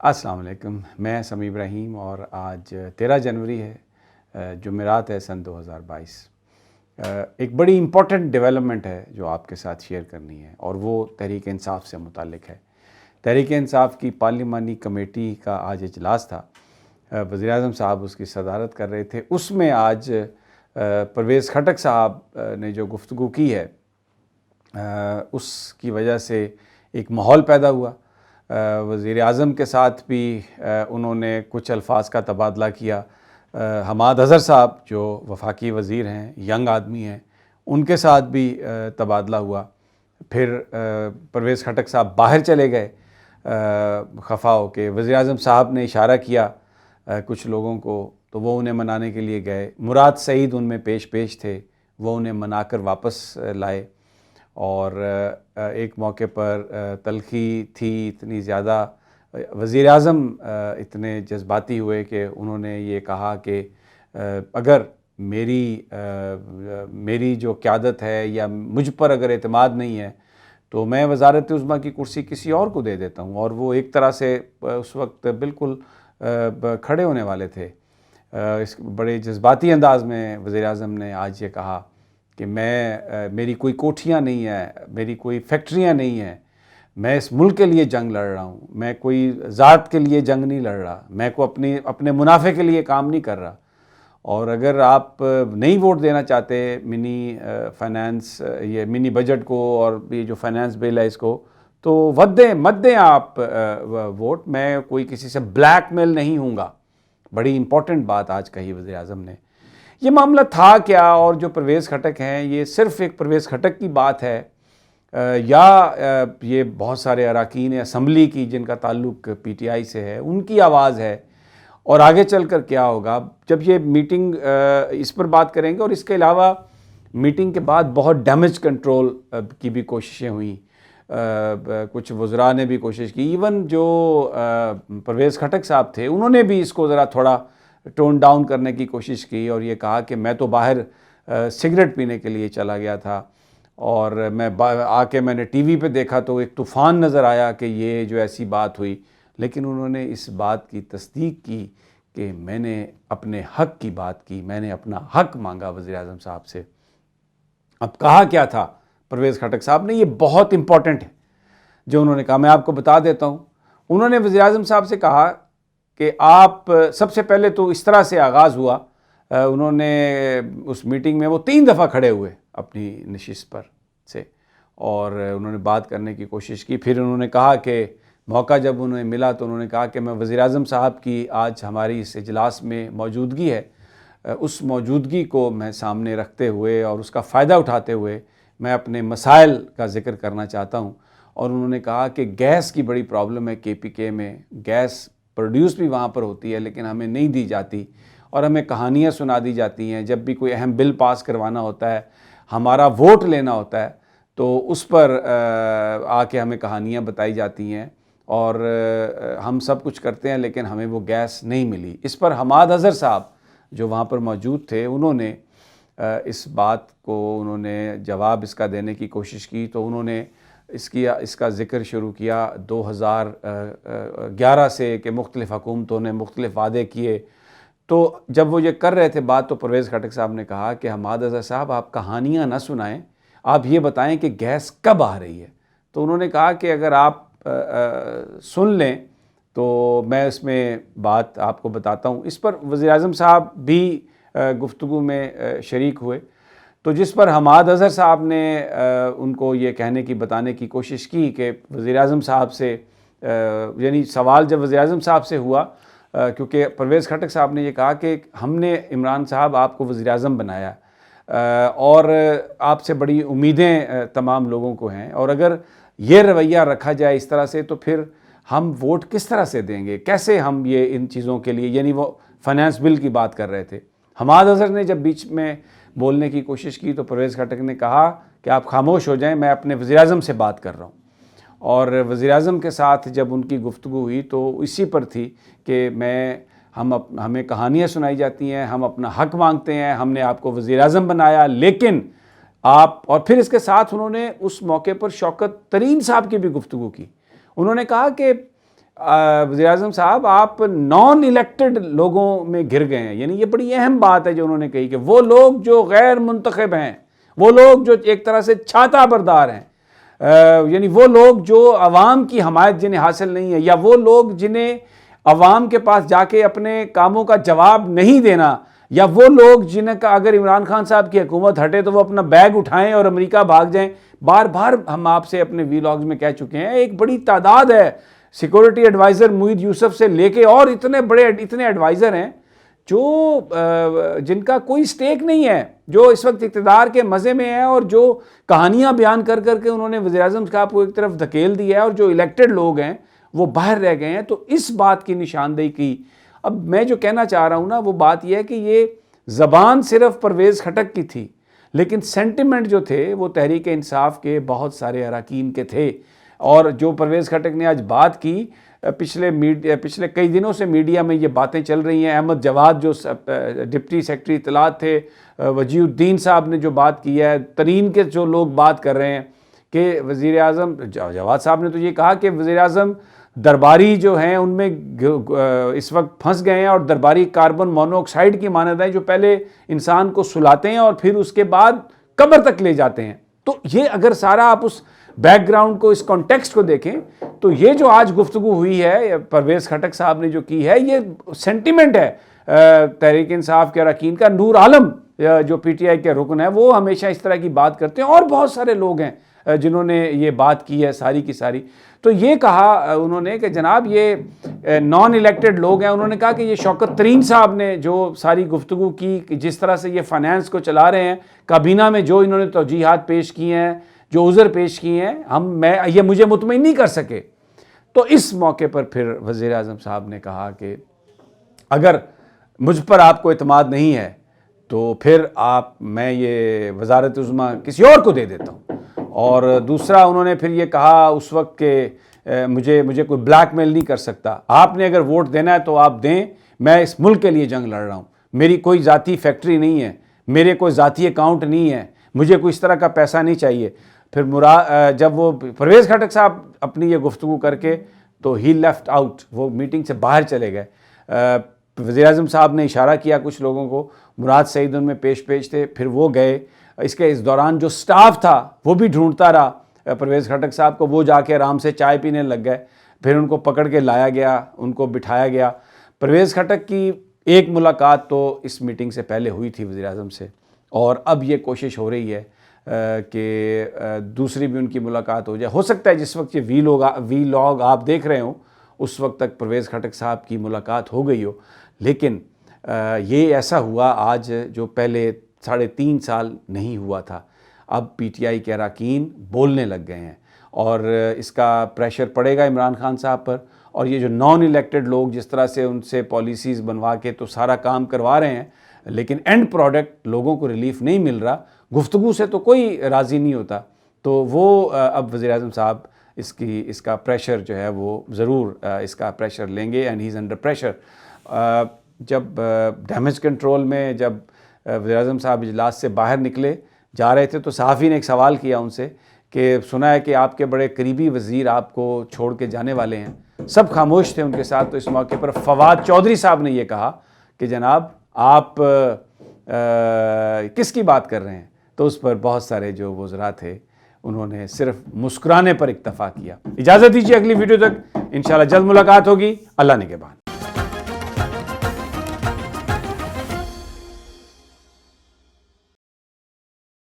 السلام علیکم، میں سمیع ابراہیم اور آج 13 جنوری ہے، جمعرات ہے سن 2022۔ ایک بڑی امپورٹنٹ ڈیولپمنٹ ہے جو آپ کے ساتھ شیئر کرنی ہے اور وہ تحریک انصاف سے متعلق ہے۔ تحریک انصاف کی پارلیمانی کمیٹی کا آج اجلاس تھا، وزیر اعظم صاحب اس کی صدارت کر رہے تھے۔ اس میں آج پرویز خٹک صاحب نے جو گفتگو کی ہے اس کی وجہ سے ایک ماحول پیدا ہوا۔ وزیر اعظم کے ساتھ بھی انہوں نے کچھ الفاظ کا تبادلہ کیا۔ حماد اظہر صاحب جو وفاقی وزیر ہیں، ینگ آدمی ہیں، ان کے ساتھ بھی تبادلہ ہوا۔ پھر پرویز خٹک صاحب باہر چلے گئے خفا ہو کے۔ وزیر اعظم صاحب نے اشارہ کیا کچھ لوگوں کو تو وہ انہیں منانے کے لیے گئے۔ مراد سعید ان میں پیش تھے، وہ انہیں منا کر واپس لائے۔ اور ایک موقع پر تلخی تھی اتنی زیادہ، وزیر اعظم اتنے جذباتی ہوئے کہ انہوں نے یہ کہا کہ اگر میری جو قیادت ہے یا مجھ پر اگر اعتماد نہیں ہے تو میں وزارت عظمیٰ کی کرسی کسی اور کو دے دیتا ہوں۔ اور وہ ایک طرح سے اس وقت بالکل کھڑے ہونے والے تھے۔ اس بڑے جذباتی انداز میں وزیر اعظم نے آج یہ کہا کہ میری کوئی کوٹھیاں نہیں ہیں، میری کوئی فیکٹریاں نہیں ہیں، میں اس ملک کے لیے جنگ لڑ رہا ہوں، میں کوئی ذات کے لیے جنگ نہیں لڑ رہا، میں اپنے منافع کے لیے کام نہیں کر رہا۔ اور اگر آپ نہیں ووٹ دینا چاہتے منی فائنانس یہ منی بجٹ کو اور یہ جو فائنانس بل ہے اس کو، تو مت دیں آپ ووٹ، میں کوئی کسی سے بلیک میل نہیں ہوں گا۔ بڑی امپورٹنٹ بات آج کہی وزیر اعظم نے۔ یہ معاملہ تھا کیا؟ اور جو پرویز خٹک ہیں یہ صرف ایک پرویز خٹک کی بات ہے یا یہ بہت سارے اراکین اسمبلی کی جن کا تعلق پی ٹی آئی سے ہے ان کی آواز ہے؟ اور آگے چل کر کیا ہوگا جب یہ میٹنگ اس پر بات کریں گے؟ اور اس کے علاوہ میٹنگ کے بعد بہت ڈیمیج کنٹرول کی بھی کوششیں ہوئیں، کچھ وزراء نے بھی کوشش کی، ایون جو پرویز خٹک صاحب تھے انہوں نے بھی اس کو ذرا تھوڑا ٹون ڈاؤن کرنے کی کوشش کی اور یہ کہا کہ میں تو باہر سگریٹ پینے کے لیے چلا گیا تھا اور میں نے ٹی وی پہ دیکھا تو ایک طوفان نظر آیا کہ یہ جو ایسی بات ہوئی۔ لیکن انہوں نے اس بات کی تصدیق کی کہ میں نے اپنے حق کی بات کی، میں نے اپنا حق مانگا وزیر اعظم صاحب سے۔ اب کہا کیا تھا پرویز خٹک صاحب نے؟ یہ بہت امپورٹنٹ ہے جو انہوں نے کہا، میں آپ کو بتا دیتا ہوں۔ انہوں نے وزیر اعظم صاحب سے کہا کہ آپ سب سے پہلے تو اس طرح سے آغاز ہوا، انہوں نے اس میٹنگ میں وہ 3 دفعہ کھڑے ہوئے اپنی نشست پر سے اور انہوں نے بات کرنے کی کوشش کی۔ پھر انہوں نے کہا کہ موقع جب انہیں ملا تو انہوں نے کہا کہ میں وزیر اعظم صاحب کی آج ہماری اس اجلاس میں موجودگی ہے، اس موجودگی کو میں سامنے رکھتے ہوئے اور اس کا فائدہ اٹھاتے ہوئے میں اپنے مسائل کا ذکر کرنا چاہتا ہوں۔ اور انہوں نے کہا کہ گیس کی بڑی پرابلم ہے کے پی کے میں، گیس پروڈیوس بھی وہاں پر ہوتی ہے لیکن ہمیں نہیں دی جاتی اور ہمیں کہانیاں سنا دی جاتی ہیں۔ جب بھی کوئی اہم بل پاس کروانا ہوتا ہے، ہمارا ووٹ لینا ہوتا ہے تو اس پر آ کے ہمیں کہانیاں بتائی جاتی ہیں اور ہم سب کچھ کرتے ہیں لیکن ہمیں وہ گیس نہیں ملی۔ اس پر حماد اظہر صاحب جو وہاں پر موجود تھے انہوں نے اس بات کو جواب اس کا دینے کی کوشش کی تو انہوں نے اس کا ذکر شروع کیا 2011 سے کہ مختلف حکومتوں نے مختلف وعدے کیے۔ تو جب وہ یہ کر رہے تھے بات تو پرویز خٹک صاحب نے کہا کہ حماد اظہر صاحب آپ کہانیاں نہ سنائیں، آپ یہ بتائیں کہ گیس کب آ رہی ہے۔ تو انہوں نے کہا کہ اگر آپ سن لیں تو میں اس میں بات آپ کو بتاتا ہوں۔ اس پر وزیر اعظم صاحب بھی گفتگو میں شریک ہوئے تو جس پر حماد اظہر صاحب نے ان کو یہ کہنے کی بتانے کی کوشش کی کہ وزیر اعظم صاحب سے یعنی سوال جب وزیر اعظم صاحب سے ہوا کیونکہ پرویز خٹک صاحب نے یہ کہا کہ ہم نے عمران صاحب آپ کو وزیر اعظم بنایا اور آپ سے بڑی امیدیں تمام لوگوں کو ہیں، اور اگر یہ رویہ رکھا جائے اس طرح سے تو پھر ہم ووٹ کس طرح سے دیں گے، کیسے ہم یہ ان چیزوں کے لیے، یعنی وہ فائنانس بل کی بات کر رہے تھے۔ حماد اظہر نے جب بیچ میں بولنے کی کوشش کی تو پرویز خٹک نے کہا کہ آپ خاموش ہو جائیں، میں اپنے وزیر اعظم سے بات کر رہا ہوں۔ اور وزیر اعظم کے ساتھ جب ان کی گفتگو ہوئی تو اسی پر تھی کہ ہمیں کہانیاں سنائی جاتی ہیں، ہم اپنا حق مانگتے ہیں، ہم نے آپ کو وزیر اعظم بنایا لیکن آپ، اور پھر اس کے ساتھ انہوں نے اس موقع پر شوکت ترین صاحب کی بھی گفتگو کی۔ انہوں نے کہا کہ وزیر اعظم صاحب آپ نان الیکٹڈ لوگوں میں گر گئے ہیں. یعنی یہ بڑی اہم بات ہے جو انہوں نے کہی کہ وہ لوگ جو غیر منتخب ہیں، وہ لوگ جو ایک طرح سے چھاتا بردار ہیں، یعنی وہ لوگ جو عوام کی حمایت جنہیں حاصل نہیں ہے، یا وہ لوگ جنہیں عوام کے پاس جا کے اپنے کاموں کا جواب نہیں دینا، یا وہ لوگ جنہیں کا اگر عمران خان صاحب کی حکومت ہٹے تو وہ اپنا بیگ اٹھائیں اور امریکہ بھاگ جائیں. بار بار ہم آپ سے اپنے ویلاگز میں کہہ چکے ہیں، ایک بڑی تعداد ہے سیکورٹی ایڈوائزر معید یوسف سے لے کے، اور اتنے ایڈوائزر ہیں جو جن کا کوئی سٹیک نہیں ہے، جو اس وقت اقتدار کے مزے میں ہیں، اور جو کہانیاں بیان کر کے انہوں نے وزیر اعظم صاحب کو ایک طرف دھکیل دیا ہے، اور جو الیکٹڈ لوگ ہیں وہ باہر رہ گئے ہیں. تو اس بات کی نشاندہی کی. اب میں جو کہنا چاہ رہا ہوں نا، وہ بات یہ ہے کہ یہ زبان صرف پرویز خٹک کی تھی، لیکن سینٹیمنٹ جو تھے وہ تحریک انصاف کے بہت سارے اراکین کے تھے. اور جو پرویز خٹک نے آج بات کی، پچھلے کئی دنوں سے میڈیا میں یہ باتیں چل رہی ہیں. احمد جواد جو ڈپٹی سیکرٹری اطلاعات تھے، وجیہ الدین صاحب نے جو بات کی ہے، ترین کے جو لوگ بات کر رہے ہیں کہ وزیر اعظم جواد صاحب نے تو یہ کہا کہ وزیر اعظم درباری جو ہیں ان میں اس وقت پھنس گئے ہیں، اور درباری کاربن مونو آکسائڈ کی مانند ہیں جو پہلے انسان کو سلاتے ہیں اور پھر اس کے بعد قبر تک لے جاتے ہیں. تو یہ اگر سارا آپ اس بیک گراؤنڈ کو، اس کانٹیکسٹ کو دیکھیں تو یہ جو آج گفتگو ہوئی ہے پرویز خٹک صاحب نے جو کی ہے، یہ سینٹیمنٹ ہے تحریک انصاف کے اراکین کا. نور عالم جو پی ٹی آئی کے رکن ہے، وہ ہمیشہ اس طرح کی بات کرتے ہیں، اور بہت سارے لوگ ہیں جنہوں نے یہ بات کی ہے ساری کی ساری. تو یہ کہا انہوں نے کہ جناب یہ نان الیکٹڈ لوگ ہیں. انہوں نے کہا کہ یہ شوکت ترین صاحب نے جو ساری گفتگو کی، جس طرح سے یہ فائنانس کو چلا رہے ہیں، کابینہ میں جو انہوں نے توجیہات پیش کی ہیں، جو عذر پیش کیے ہیں، یہ مجھے مطمئن نہیں کر سکے. تو اس موقع پر پھر وزیر اعظم صاحب نے کہا کہ اگر مجھ پر آپ کو اعتماد نہیں ہے تو پھر میں یہ وزارت عظمیٰ کسی اور کو دے دیتا ہوں. اور دوسرا انہوں نے پھر یہ کہا اس وقت کہ مجھے کوئی بلیک میل نہیں کر سکتا. آپ نے اگر ووٹ دینا ہے تو آپ دیں، میں اس ملک کے لیے جنگ لڑ رہا ہوں، میری کوئی ذاتی فیکٹری نہیں ہے، میرے کوئی ذاتی اکاؤنٹ نہیں ہے، مجھے کوئی اس طرح کا پیسہ نہیں چاہیے. پھر جب وہ پرویز خٹک صاحب اپنی یہ گفتگو کر کے تو ہی لیفٹ آؤٹ، وہ میٹنگ سے باہر چلے گئے. وزیر اعظم صاحب نے اشارہ کیا کچھ لوگوں کو، مراد سعید ان میں پیش تھے، پھر وہ گئے. اس دوران جو سٹاف تھا وہ بھی ڈھونڈتا رہا پرویز خٹک صاحب کو، وہ جا کے آرام سے چائے پینے لگ گئے. پھر ان کو پکڑ کے لایا گیا، ان کو بٹھایا گیا. پرویز خٹک کی ایک ملاقات تو اس میٹنگ سے پہلے ہوئی تھی وزیر اعظم سے، اور اب یہ کوشش ہو رہی ہے کہ دوسری بھی ان کی ملاقات ہو جائے. ہو سکتا ہے جس وقت یہ وی لاگ آپ دیکھ رہے ہوں اس وقت تک پرویز خٹک صاحب کی ملاقات ہو گئی ہو، لیکن یہ ایسا ہوا آج جو پہلے 3.5 سال نہیں ہوا تھا. اب پی ٹی آئی کے اراکین بولنے لگ گئے ہیں، اور اس کا پریشر پڑے گا عمران خان صاحب پر. اور یہ جو نان الیکٹڈ لوگ جس طرح سے ان سے پالیسیز بنوا کے تو سارا کام کروا رہے ہیں، لیکن اینڈ پروڈکٹ لوگوں کو ریلیف نہیں مل رہا، گفتگو سے تو کوئی راضی نہیں ہوتا. تو وہ اب وزیر اعظم صاحب اس کا پریشر جو ہے وہ ضرور اس کا پریشر لیں گے، and he is under pressure. جب ڈیمیج کنٹرول میں جب وزیر اعظم صاحب اجلاس سے باہر نکلے جا رہے تھے تو صحافی نے ایک سوال کیا ان سے کہ سنا ہے کہ آپ کے بڑے قریبی وزیر آپ کو چھوڑ کے جانے والے ہیں. سب خاموش تھے ان کے ساتھ. تو اس موقع پر فواد چودھری صاحب نے یہ کہا کہ جناب آپ کس کی بات کر رہے ہیں؟ تو اس پر بہت سارے جو وزراء تھے انہوں نے صرف مسکرانے پر اکتفا کیا. اجازت دیجیے، اگلی ویڈیو تک انشاءاللہ جلد ملاقات ہوگی. اللہ نگہبان.